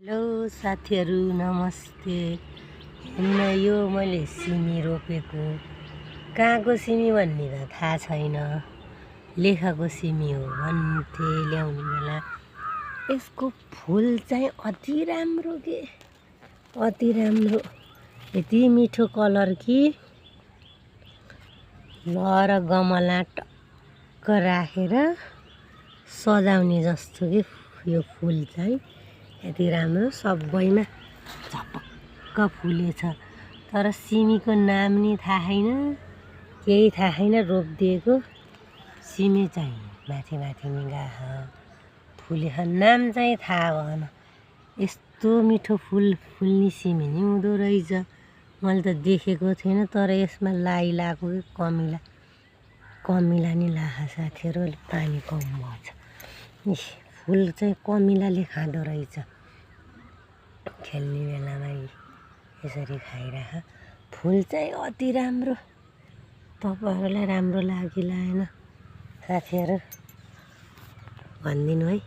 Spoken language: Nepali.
हेलो साथीहरू नमस्ते। हेर्नु यो मैले सिमी रोपेको कहाँको सिमी भन्ने त थाहा छैन, लेखाको सिमी हो भन्थे ल्याउने बेला। यसको फुल चाहिँ अति राम्रो के अति राम्रो, यति मिठो कलर कि लहर गमला टक्क राखेर सजाउने जस्तो कि यो फुल चाहिँ यति राम्रो सबैमा झपक्क फुलेछ। तर सिमीको नाम नि थाहा छैन, केही थाहा छैन। रोपिदिएको सिमी चाहिँ माथि माथि निगाह फुलेछ, नाम चाहिँ थाहा भएन। यस्तो मिठो फुल फुल्ने सिमी नि हुँदो रहेछ, मैले त देखेको थिएन। तर यसमा लाई लगाएको कि कमिला नि लाखा साथीहरू, अलिक पानी कम भएछ। फुल चाहिँ कमिलाले खाँदो रहेछ, खेल्ने बेलामा यसरी खाइराख। फुल चाहिँ अति राम्रो, तपाईँहरूलाई राम्रो लागिलाएन साथीहरू भनिदिनु है।